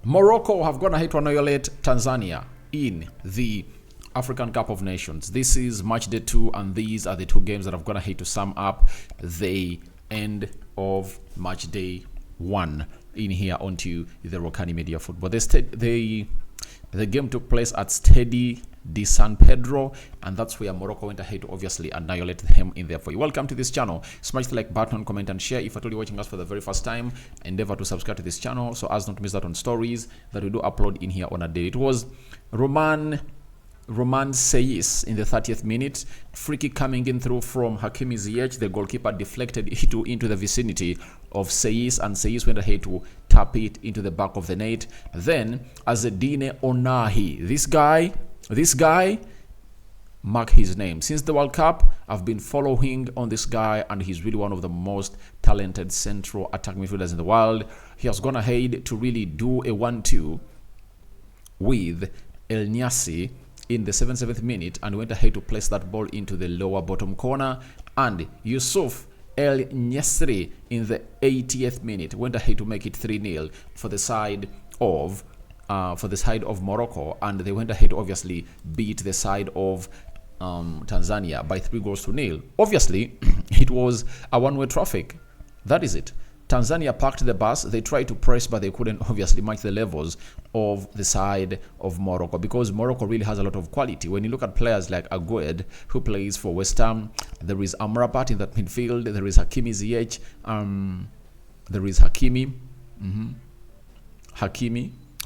Morocco have gone ahead to annihilate Tanzania in the African Cup of Nations. This is match day 2, and these are the two games that have gone ahead to sum up the end of match day 1 in here onto the Rokani Media Football. The game took place at Stade de San Pedro, and that's where Morocco went ahead to obviously annihilate them in there for you. Welcome to this channel. Smash the like button, comment, and share. If you're totally watching us for the very first time, endeavor to subscribe to this channel so as not to miss out on stories that we do upload in here on a day. It was Roman Seyis in the 30th minute. Free kick coming in through from Hakimi Ziyech. The goalkeeper deflected it into the vicinity of Seyis, and Seyis went ahead to tap it into the back of the net. Then Azedine Ounahi, this guy, mark his name. Since the World Cup, I've been following on this guy, and he's really one of the most talented central attack midfielders in the world. He has gone ahead to really do a 1-2 with El Nyasi in the 77th minute, and went ahead to place that ball into the lower bottom corner. And Yusuf El Nyasri in the 80th minute went ahead to make it 3-0 for the side of Morocco, and they went ahead to obviously beat the side of Tanzania by 3-0. Obviously, it was a one-way traffic. That is it. Tanzania parked the bus. They tried to press, but they couldn't obviously match the levels of the side of Morocco, because Morocco really has a lot of quality. When you look at players like Agued, who plays for West Ham, there is Amrabat in that midfield, there is Hakimi Ziyech, there is Hakimi,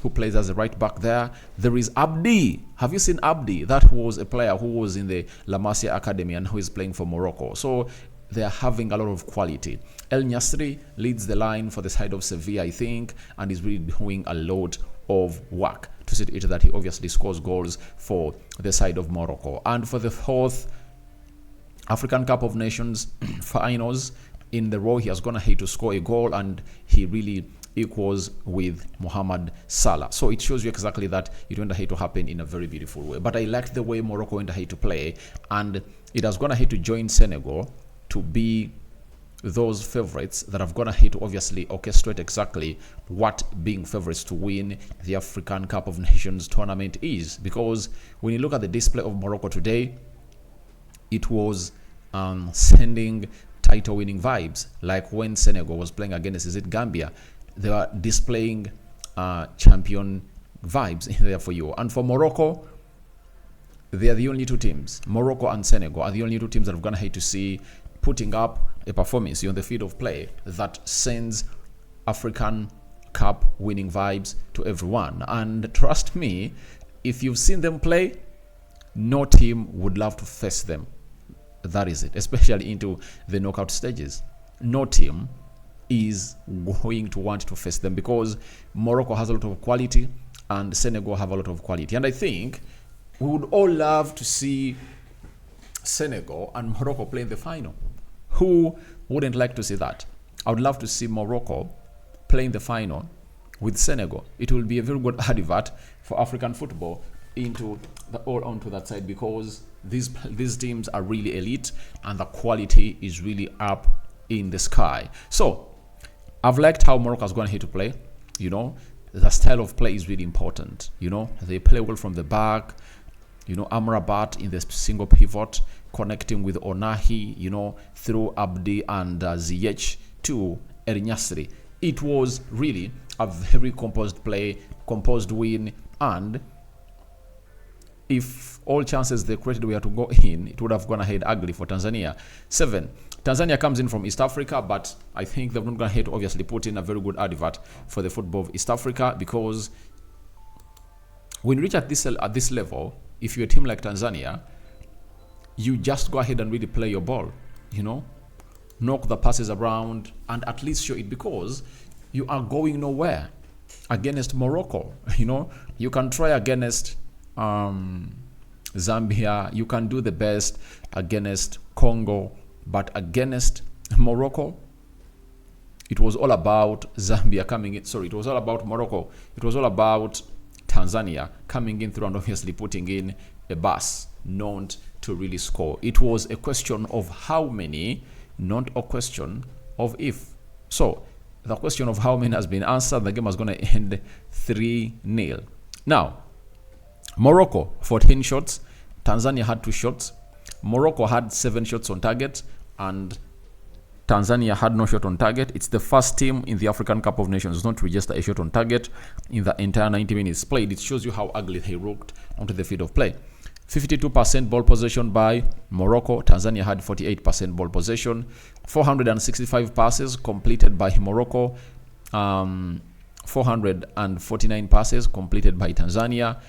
who plays as a right back there. There is Abdi. Have you seen Abdi? That was a player who was in the La Masia Academy and who is playing for Morocco. So they are having a lot of quality. El Nyasri leads the line for the side of Sevilla, I think, and is really doing a lot of work to see it that he obviously scores goals for the side of Morocco. And for the 4th African Cup of Nations finals in the row, he has gone ahead to score a goal, and he really equals with Mohamed Salah. So it shows you exactly that it went ahead to happen in a very beautiful way. But I liked the way Morocco went ahead to play, and it has gone ahead to join Senegal to be those favorites that have gone ahead to obviously orchestrate exactly what being favorites to win the African Cup of Nations tournament is. Because when you look at the display of Morocco today, it was sending title-winning vibes. Like when Senegal was playing against Gambia, they were displaying champion vibes in there for you. And for Morocco, they are the only two teams. Morocco and Senegal are the only two teams that have gone ahead to see putting up a performance on the field of play that sends African Cup winning vibes to everyone. And trust me, if you've seen them play, no team would love to face them. That is it, especially into the knockout stages. No team is going to want to face them, because Morocco has a lot of quality and Senegal have a lot of quality. And I think we would all love to see Senegal and Morocco play in the final. Who wouldn't like to see that? I would love to see Morocco playing the final with Senegal. It will be a very good advert for African football all onto that side, because these teams are really elite and the quality is really up in the sky. So I've liked how Morocco has gone here to play. You know, the style of play is really important. You know, they play well from the back. You know, Amrabat in the single pivot, connecting with Ounahi, you know, through Abdi and Ziyech to El Nyasri. It was really a very composed play, composed win, and if all chances they created were to go in, it would have gone ahead ugly for Tanzania. 7. Tanzania comes in from East Africa, but I think they've not gone ahead to obviously put in a very good advert for the football of East Africa, because when you reach at this level, if you're a team like Tanzania, you just go ahead and really play your ball, you know, knock the passes around and at least show it, because you are going nowhere against Morocco. You know, you can try against Zambia, you can do the best against Congo, but against Morocco, it was all about Zambia coming in. Sorry, it was all about Morocco. It was all about Tanzania coming in through and obviously putting in a bus, not to really score. It was a question of how many, not a question of if. So the question of how many has been answered. The game was going to end 3-0. Now, Morocco, 14 shots. Tanzania had 2 shots. Morocco had 7 shots on target, and Tanzania had no shot on target. It's the first team in the African Cup of Nations not to register a shot on target in the entire 90 minutes played. It shows you how ugly they looked onto the field of play. 52% ball possession by Morocco. Tanzania had 48% ball possession. 465 passes completed by Morocco. 449 passes completed by Tanzania.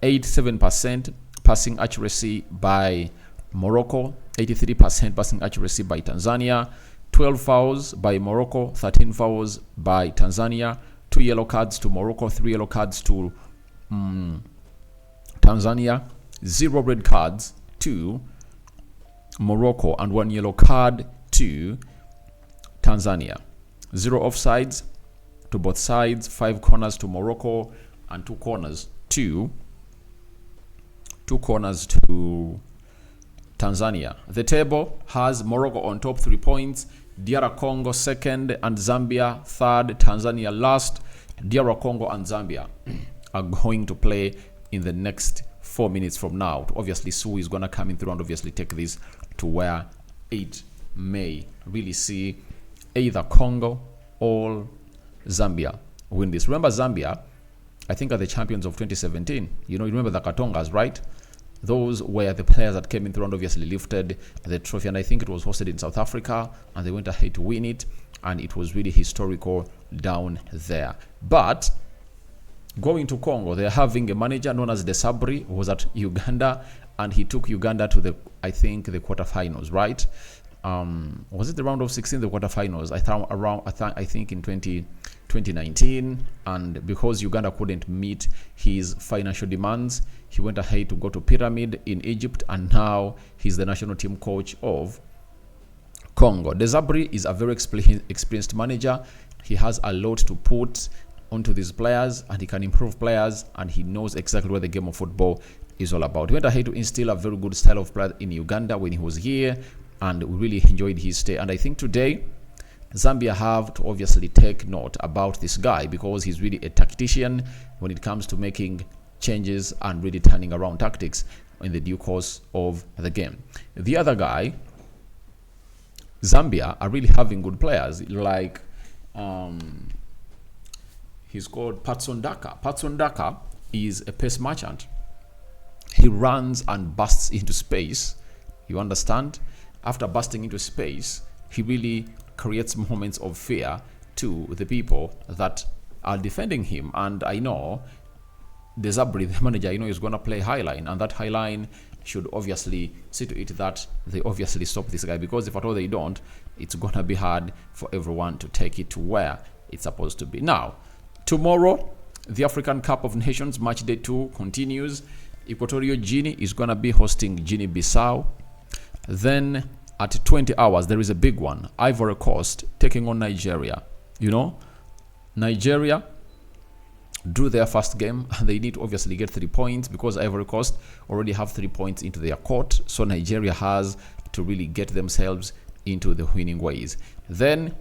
87% passing accuracy by Morocco. 83% passing accuracy by Tanzania. 12 fouls by Morocco. 13 fouls by Tanzania. 2 yellow cards to Morocco. 3 yellow cards to Tanzania. 0 red cards to Morocco and 1 yellow card to Tanzania. 0 offsides to both sides. 5 corners to Morocco and 2 corners to Tanzania. The table has Morocco on top, 3 points. DR Congo second and Zambia third. Tanzania last. DR Congo and Zambia are going to play in the next 4 minutes from now. Obviously, Sue is going to come in through and obviously take this to where it may really see either Congo or Zambia win this. Remember, Zambia, I think, are the champions of 2017. You remember the Katongas, right? Those were the players that came in through and obviously lifted the trophy. And I think it was hosted in South Africa, and they went ahead to win it. And it was really historical down there. But going to Congo, they're having a manager known as Desabri, who was at Uganda, and he took Uganda to the quarterfinals, right? Was it the round of 16, the quarterfinals? I think in 2019, and because Uganda couldn't meet his financial demands, he went ahead to go to Pyramid in Egypt, and now he's the national team coach of Congo. Desabri is a very experienced manager. He has a lot to put onto these players, and he can improve players, and he knows exactly what the game of football is all about. He went ahead to instill a very good style of play in Uganda when he was here, and we really enjoyed his stay. And I think today Zambia have to obviously take note about this guy, because he's really a tactician when it comes to making changes and really turning around tactics in the due course of the game. The other guy, Zambia are really having good players, like he's called Patson Daka. Patson Daka is a pace merchant. He runs and busts into space. You understand? After busting into space, he really creates moments of fear to the people that are defending him. And I know Desabri, the manager, is going to play high line, and that high line should obviously see to it that they obviously stop this guy, because if at all they don't, it's going to be hard for everyone to take it to where it's supposed to be. Now, tomorrow, the African Cup of Nations match day 2 continues. Equatorial Guinea is going to be hosting Guinea-Bissau. Then at 20 hours, there is a big one. Ivory Coast taking on Nigeria. Nigeria drew their first game. They need to obviously get 3 points, because Ivory Coast already have 3 points into their court. So Nigeria has to really get themselves into the winning ways. Then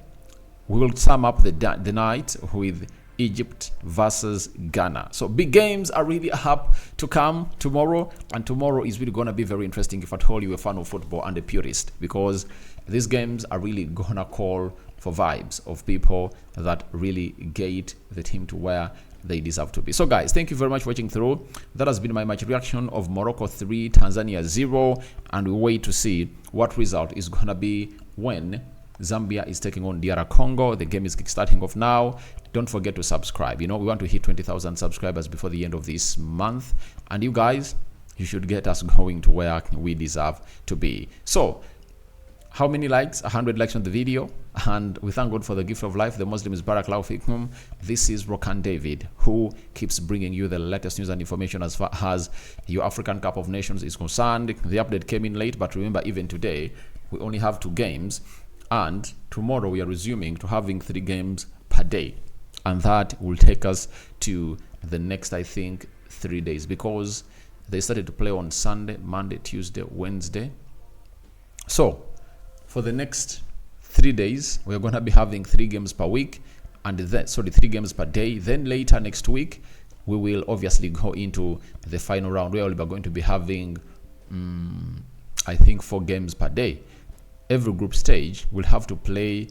we will sum up the night with Egypt versus Ghana. So big games are really up to come tomorrow, and tomorrow is really going to be very interesting if at all you're a fan of football and a purist, because these games are really going to call for vibes of people that really get the team to where they deserve to be. So guys, thank you very much for watching through. That has been my match reaction of Morocco 3, Tanzania 0, and we wait to see what result is going to be when Zambia is taking on DR Congo. The game is kickstarting off now. Don't forget to subscribe. We want to hit 20,000 subscribers before the end of this month. And you guys, you should get us going to where we deserve to be. So, how many likes? 100 likes on the video. And we thank God for the gift of life. The Muslim is Barakallahu Fikum. This is Rokani David, who keeps bringing you the latest news and information as far as your African Cup of Nations is concerned. The update came in late, but remember, even today, we only have 2 games. And tomorrow we are resuming to having 3 games per day. And that will take us to the next, I think, 3 days, because they started to play on Sunday, Monday, Tuesday, Wednesday. So for the next 3 days, we're going to be having 3 games per week. and then, sorry, 3 games per day. Then later next week, we will obviously go into the final round where we are going to be having, I think, 4 games per day. Every group stage will have to play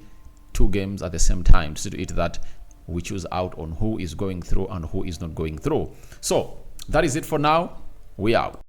2 games at the same time to see to it that we choose out on who is going through and who is not going through. So that is it for now. We out.